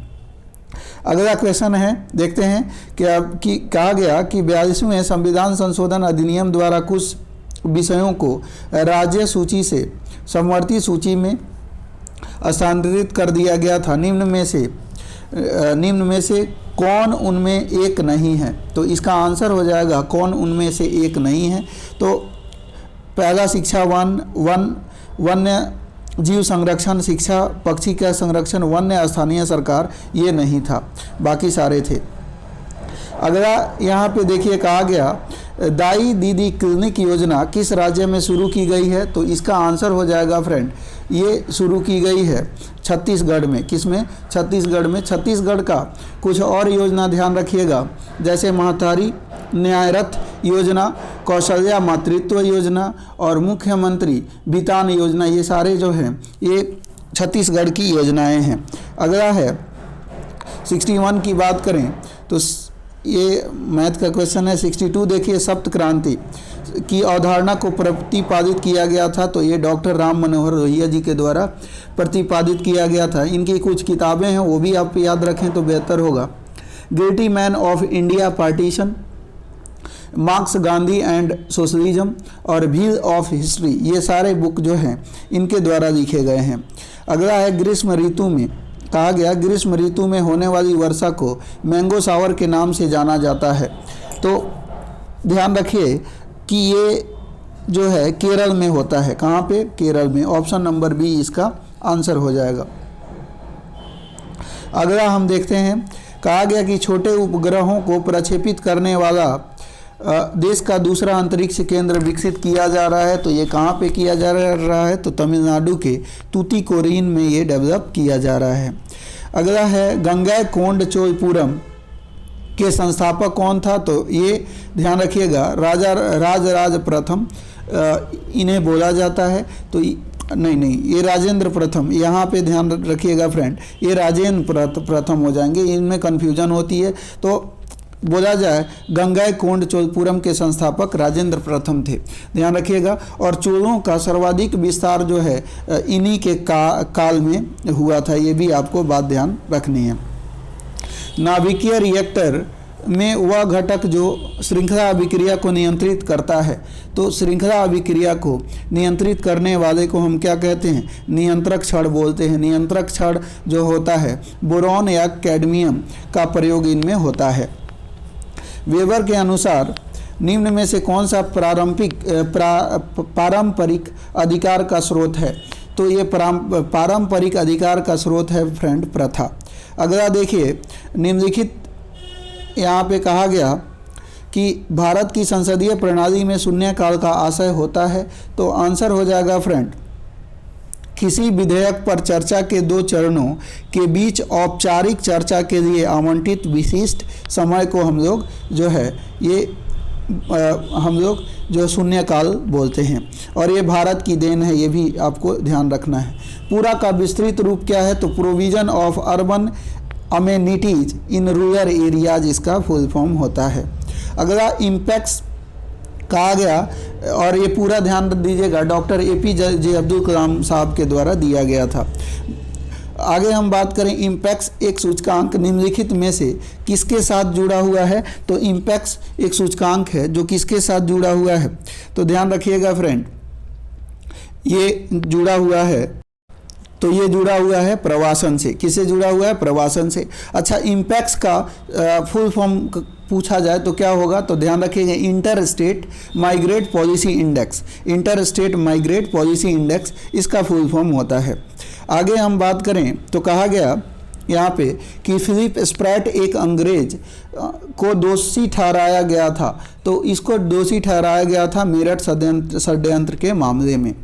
[SPEAKER 1] अगला क्वेश्चन है, देखते हैं कि कहा गया कि 42वें संविधान संशोधन अधिनियम द्वारा कुछ विषयों को राज्य सूची से समवर्ती सूची में स्थानांतरित कर दिया गया था। निम्न में से कौन उनमें एक नहीं है? तो इसका आंसर हो जाएगा कौन उनमें से एक नहीं है। तो पहला शिक्षा वन्य जीव संरक्षण, शिक्षा पक्षी का संरक्षण, वन्य स्थानीय सरकार, ये नहीं था, बाकी सारे थे। अगला यहाँ पे देखिए कहा गया दाई दीदी क्लिनिक योजना किस राज्य में शुरू की गई है? तो इसका आंसर हो जाएगा फ्रेंड ये शुरू की गई है छत्तीसगढ़ में। किसमें? छत्तीसगढ़ में। छत्तीसगढ़ का कुछ और योजना ध्यान रखिएगा, जैसे महतारी न्यायरथ योजना, कौशल्या मातृत्व योजना और मुख्यमंत्री बितान योजना, ये सारे जो हैं ये छत्तीसगढ़ की योजनाएं हैं। अगला है 61 की बात करें तो ये मैथ का क्वेश्चन है। 62 देखिए, सप्त क्रांति की अवधारणा को प्रतिपादित किया गया था, तो ये डॉक्टर राम मनोहर लोहिया जी के द्वारा प्रतिपादित किया गया था। इनकी कुछ किताबें हैं, वो भी आप याद रखें तो बेहतर होगा। Guilty man of India partition, marks Gandhi and socialism और व्यूज ऑफ हिस्ट्री, ये सारे बुक जो हैं इनके द्वारा लिखे गए हैं। अगला है ग्रीष्म ऋतु में, कहा गया ग्रीष्म ऋतु में होने वाली वर्षा को मैंगो शावर के नाम से जाना जाता है। तो ध्यान रखिए कि ये जो है केरल में होता है। कहाँ पे? केरल में। ऑप्शन नंबर बी इसका आंसर हो जाएगा। अगला हम देखते हैं, कहा गया कि छोटे उपग्रहों को प्रक्षेपित करने वाला देश का दूसरा अंतरिक्ष केंद्र विकसित किया जा रहा है। तो ये कहाँ पे किया जा रहा है? तो तमिलनाडु के तूतीकोरिन में ये डेवलप किया जा रहा है। अगला है गंगैकोंड चोलपुरम के संस्थापक कौन था? तो ये ध्यान रखिएगा राजराज प्रथम इन्हें बोला जाता है। तो नहीं, ये राजेंद्र प्रथम, यहाँ पे ध्यान रखिएगा फ्रेंड, ये राजेंद्र प्रथम हो जाएंगे, इनमें कन्फ्यूजन होती है। तो बोला जाए गंगैकोंड चोलपुरम के संस्थापक राजेंद्र प्रथम थे, ध्यान रखिएगा। और चोलों का सर्वाधिक विस्तार जो है इन्हीं के काल में हुआ था, ये भी आपको बात ध्यान रखनी है। नाभिकीय रिएक्टर में वह घटक जो श्रृंखला अभिक्रिया को नियंत्रित करता है, तो श्रृंखला अभिक्रिया को नियंत्रित करने वाले को हम क्या कहते हैं? नियंत्रक छड़ बोलते हैं। नियंत्रक छड़ जो होता है बोरॉन या कैडमियम का प्रयोग इनमें होता है। वेबर के अनुसार निम्न में से कौन सा पारंपरिक अधिकार का स्रोत है? तो ये पारंपरिक अधिकार का स्रोत है फ्रेंड प्रथा। अगला देखिए, निम्नलिखित यहाँ पे कहा गया कि भारत की संसदीय प्रणाली में शून्यकाल का आशय होता है। तो आंसर हो जाएगा फ्रेंड, किसी विधेयक पर चर्चा के 2 चरणों के बीच औपचारिक चर्चा के लिए आवंटित विशिष्ट समय को हम लोग जो है ये हम लोग जो शून्यकाल बोलते हैं, और ये भारत की देन है, ये भी आपको ध्यान रखना है। पूरा का विस्तृत रूप क्या है? तो provision of urban amenities in rural areas इसका फुल फॉर्म होता है। अगला इम्पैक्ट्स कहा गया, और ये पूरा ध्यान दीजिएगा, डॉक्टर APJ अब्दुल कलाम साहब के द्वारा दिया गया था। आगे हम बात करें इम्पैक्ट्स एक सूचकांक निम्नलिखित में से किसके साथ जुड़ा हुआ है? तो इम्पैक्ट्स एक सूचकांक है जो किसके साथ जुड़ा हुआ है? तो ध्यान रखिएगा फ्रेंड, ये जुड़ा हुआ है, तो ये जुड़ा हुआ है प्रवासन से। किससे जुड़ा हुआ है? प्रवासन से। अच्छा, इम्पैक्ट्स का फुल फॉर्म पूछा जाए तो क्या होगा? तो ध्यान रखिएगा, inter state migrate policy index. Inter state migrate policy index इसका फुल फॉर्म होता है। आगे हम बात करें तो कहा गया यहाँ पे कि फिलिप स्प्रैट एक अंग्रेज को दोषी ठहराया गया था। तो इसको दोषी ठहराया गया था मेरठ षड्यंत्र के मामले में।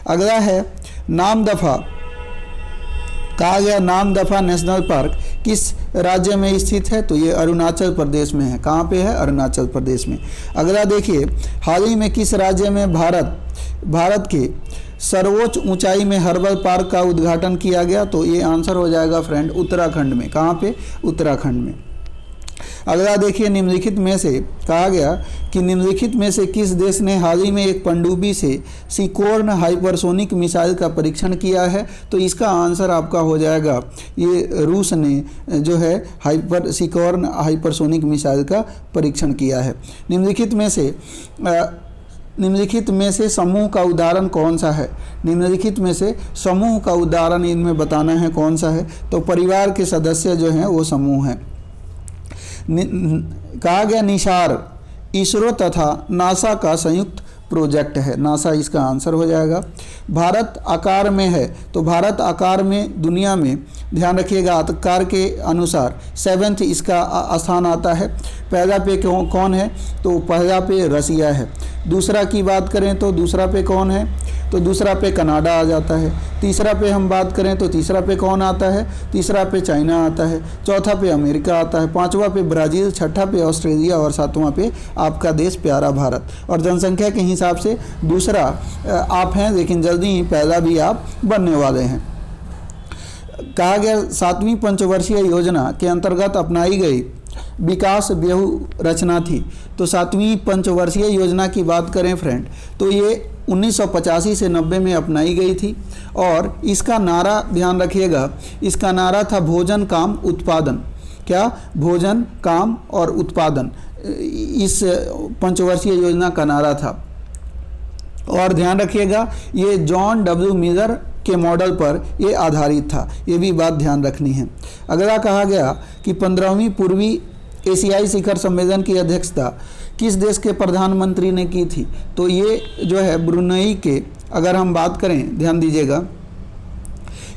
[SPEAKER 1] अगला है नामदफा, कहा गया नामदफा नेशनल पार्क किस राज्य में स्थित है? तो ये अरुणाचल प्रदेश में है। कहाँ पे है? अरुणाचल प्रदेश में। अगला देखिए, हाल ही में किस राज्य में भारत के सर्वोच्च ऊंचाई में हर्बल पार्क का उद्घाटन किया गया? तो ये आंसर हो जाएगा फ्रेंड उत्तराखंड में। कहाँ पे? उत्तराखंड में। अगला देखिए, निम्नलिखित में से कहा गया कि निम्नलिखित में से किस देश ने हाल ही में एक पनडुब्बी से सिकोर्न हाइपरसोनिक मिसाइल का परीक्षण किया है? तो इसका आंसर आपका हो जाएगा ये रूस ने जो है सिकोर्न हाइपरसोनिक मिसाइल का परीक्षण किया है। निम्नलिखित में से समूह का उदाहरण कौन सा है? निम्नलिखित में से समूह का उदाहरण इनमें बताना है कौन सा है? तो परिवार के सदस्य जो हैं वो समूह हैं। कहा गया निसार इसरो तथा नासा का संयुक्त प्रोजेक्ट है, नासा इसका आंसर हो जाएगा। भारत आकार में है, तो भारत आकार में दुनिया में ध्यान रखिएगा आकार के अनुसार 7th इसका स्थान आता है। पहला पे कौन है, तो पहला पे रसिया है। दूसरा की बात करें तो दूसरा पे कौन है, तो दूसरा पे कनाडा आ जाता है। तीसरा पे हम बात करें तो तीसरा पे कौन आता है, तीसरा पे चाइना आता है। चौथा पे अमेरिका आता है। पांचवा पे ब्राज़ील, छठा पे ऑस्ट्रेलिया और सातवां पे आपका देश प्यारा भारत। और जनसंख्या के हिसाब से दूसरा आप हैं, लेकिन जल्दी ही पहला भी आप बनने वाले हैं। कहा गया 7वीं पंचवर्षीय योजना के अंतर्गत अपनाई गई विकास व्यूह रचना थी। तो 7वीं पंचवर्षीय योजना की बात करें फ्रेंड, तो ये 1985 से 90 में अपनाई गई थी। और इसका नारा ध्यान रखिएगा, इसका नारा था भोजन काम उत्पादन। क्या, भोजन काम और उत्पादन, इस पंचवर्षीय योजना का नारा था। और ध्यान रखिएगा ये जॉन डब्ल्यू मिलर के मॉडल पर ये आधारित था, ये भी बात ध्यान रखनी है। अगला कहा गया कि 15वीं पूर्वी एशियाई शिखर सम्मेलन की अध्यक्षता किस देश के प्रधानमंत्री ने की थी, तो ये जो है ब्रुनेई के, अगर हम बात करें ध्यान दीजिएगा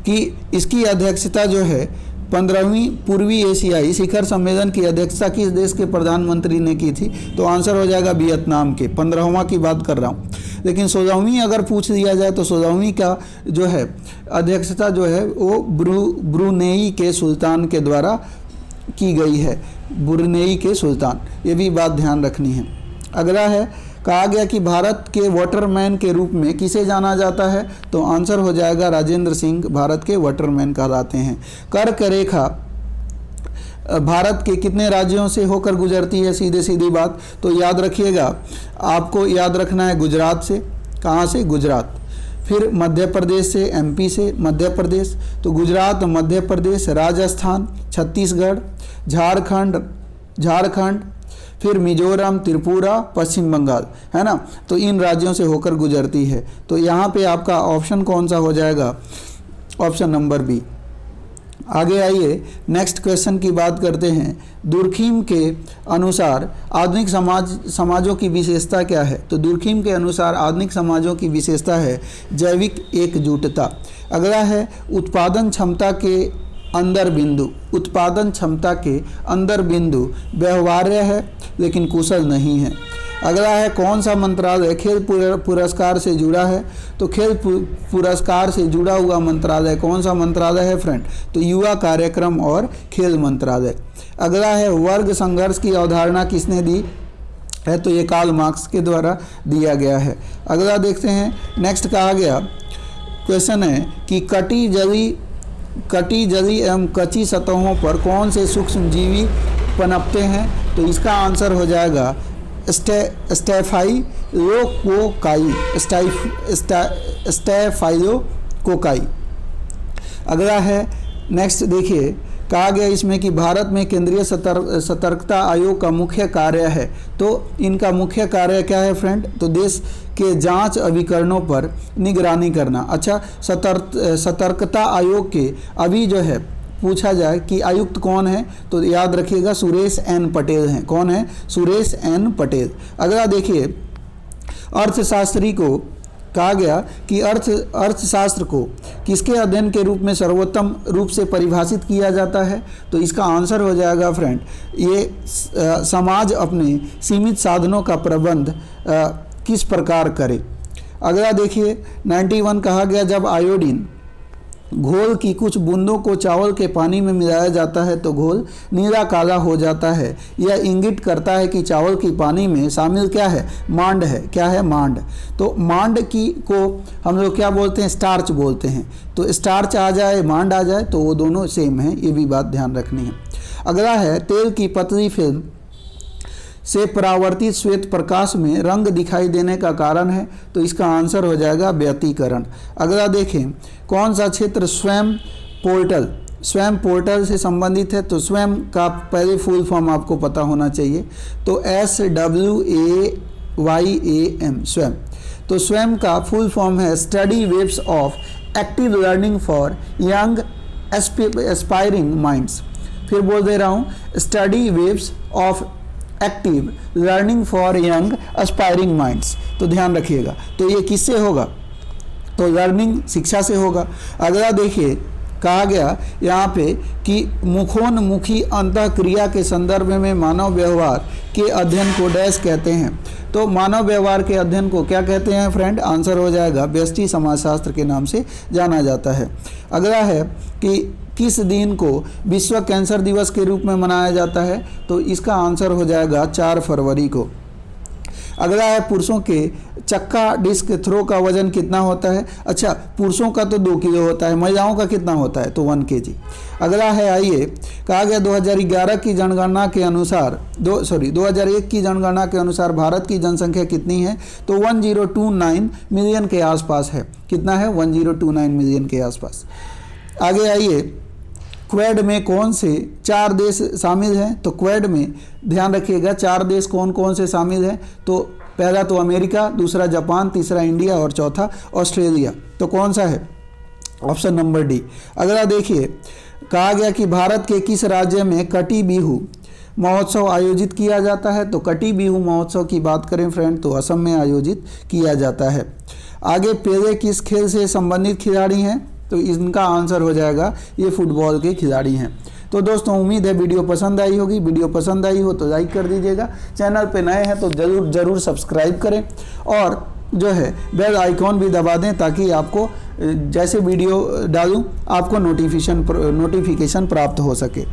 [SPEAKER 1] कि इसकी अध्यक्षता जो है 15वीं पूर्वी एशियाई शिखर सम्मेलन की अध्यक्षता किस देश के प्रधानमंत्री ने की थी, तो आंसर हो जाएगा वियतनाम के। 15वां की बात कर रहा हूँ, लेकिन 16वीं अगर पूछ लिया जाए तो 16वीं का जो है अध्यक्षता जो है वो ब्रुनेई के सुल्तान के द्वारा की गई है, ब्रुनेई के सुल्तान, ये भी बात ध्यान रखनी है। अगला है, कहा गया कि भारत के वाटरमैन के रूप में किसे जाना जाता है, तो आंसर हो जाएगा राजेंद्र सिंह भारत के वाटरमैन कहलाते हैं। कर्क रेखा भारत के कितने राज्यों से होकर गुजरती है, सीधे सीधी बात, तो याद रखिएगा, आपको याद रखना है गुजरात से। कहाँ से, गुजरात। फिर मध्य प्रदेश से, एमपी से मध्य प्रदेश, तो गुजरात, मध्य प्रदेश, राजस्थान, छत्तीसगढ़, झारखंड, फिर मिजोरम, त्रिपुरा, पश्चिम बंगाल, है ना। तो इन राज्यों से होकर गुजरती है। तो यहाँ पे आपका ऑप्शन कौन सा हो जाएगा, ऑप्शन नंबर बी। आगे आइए नेक्स्ट क्वेश्चन की बात करते हैं। दुर्खिम के अनुसार आधुनिक समाजों की विशेषता क्या है, तो दुर्खिम के अनुसार आधुनिक समाजों की विशेषता है जैविक एकजुटता। अगला है उत्पादन क्षमता के अंदर बिंदु, उत्पादन क्षमता के अंदर बिंदु व्यवहार्य है लेकिन कुशल नहीं है। अगला है कौन सा मंत्रालय खेल पुरस्कार से जुड़ा है, तो खेल पुरस्कार से जुड़ा हुआ मंत्रालय कौन सा मंत्रालय है फ्रेंड, तो युवा कार्यक्रम और खेल मंत्रालय। अगला है वर्ग संघर्ष की अवधारणा किसने दी है, तो ये कार्ल मार्क्स के द्वारा दिया गया है। अगला देखते हैं, नेक्स्ट कहा गया क्वेश्चन है कि कटी जली एवं कच्ची सतहों पर कौन से सूक्ष्म जीवी पनपते हैं, तो इसका आंसर हो जाएगा स्टेफाइलोकोकाई। अगला है नेक्स्ट देखिए, कहा गया इसमें कि भारत में केंद्रीय सतर्कता आयोग का मुख्य कार्य है, तो इनका मुख्य कार्य क्या है फ्रेंड, तो देश के जांच अभिकरणों पर निगरानी करना। अच्छा, सतर्कता आयोग के अभी जो है पूछा जाए कि आयुक्त कौन है, तो याद रखिएगा सुरेश एन पटेल हैं। कौन है, सुरेश एन पटेल। अगला देखिए, अर्थशास्त्री को कहा गया कि अर्थशास्त्र को किसके अध्ययन के रूप में सर्वोत्तम रूप से परिभाषित किया जाता है, तो इसका आंसर हो जाएगा फ्रेंड ये समाज अपने सीमित साधनों का प्रबंध किस प्रकार करे। अगला देखिए 91 कहा गया जब आयोडीन घोल की कुछ बूंदों को चावल के पानी में मिलाया जाता है तो घोल नीला काला हो जाता है। यह इंगित करता है कि चावल की पानी में शामिल क्या है, मांड है। क्या है, मांड। तो मांड की को हम लोग क्या बोलते हैं, स्टार्च बोलते हैं। तो स्टार्च आ जाए, मांड आ जाए, तो वो दोनों सेम हैं, ये भी बात ध्यान रखनी है। अगला है तेल की पतली फिल्म से परावर्तित श्वेत प्रकाश में रंग दिखाई देने का कारण है, तो इसका आंसर हो जाएगा व्यतिकरण। अगला देखें कौन सा क्षेत्र स्वयं पोर्टल से संबंधित है, तो स्वयं का पहले फुल फॉर्म आपको पता होना चाहिए, तो SWAYAM स्वयं। तो स्वयं का फुल फॉर्म है study waves of active learning for young aspiring minds. फिर बोल दे रहा हूँ, study waves of active learning for young aspiring minds. तो ध्यान रखिएगा, तो ये किससे होगा, तो लर्निंग शिक्षा से होगा। अगला देखिए, कहा गया यहाँ पे कि मुखोन्मुखी अंतःक्रिया के संदर्भ में मानव व्यवहार के अध्ययन को डैश कहते हैं। तो मानव व्यवहार के अध्ययन को क्या कहते हैं फ्रेंड, आंसर हो जाएगा व्यष्टि समाजशास्त्र के नाम से जाना जाता है। अगला है कि किस दिन को विश्व कैंसर दिवस के रूप में मनाया जाता है, तो इसका आंसर हो जाएगा 4 फरवरी को। अगला है पुरुषों के चक्का डिस्क थ्रो का वजन कितना होता है। अच्छा, पुरुषों का तो 2 किलो होता है, महिलाओं का कितना होता है, तो 1 kg। अगला है, आइए, कहा गया 2011 की जनगणना के अनुसार 2001 की जनगणना के अनुसार भारत की जनसंख्या कितनी है, तो 1029 मिलियन के आसपास है। कितना है, 1029 मिलियन के आसपास। आगे आइए, क्वेड में कौन से 4 देश शामिल हैं, तो क्वेड में ध्यान रखिएगा 4 देश कौन कौन से शामिल हैं, तो पहला तो अमेरिका, दूसरा जापान, तीसरा इंडिया और चौथा ऑस्ट्रेलिया। तो कौन सा है, ऑप्शन नंबर डी। अगला देखिए, कहा गया कि भारत के किस राज्य में कटी बिहू महोत्सव आयोजित किया जाता है, तो कटी बिहू महोत्सव की बात करें फ्रेंड, तो असम में आयोजित किया जाता है। आगे, पेले किस खेल से संबंधित खिलाड़ी हैं, तो इनका आंसर हो जाएगा ये फुटबॉल के खिलाड़ी हैं। तो दोस्तों, उम्मीद है वीडियो पसंद आई होगी। वीडियो पसंद आई हो तो लाइक कर दीजिएगा, चैनल पे नए हैं तो ज़रूर सब्सक्राइब करें और जो है बेल आइकॉन भी दबा दें, ताकि आपको जैसे वीडियो डालूं आपको नोटिफिकेशन प्राप्त हो सके।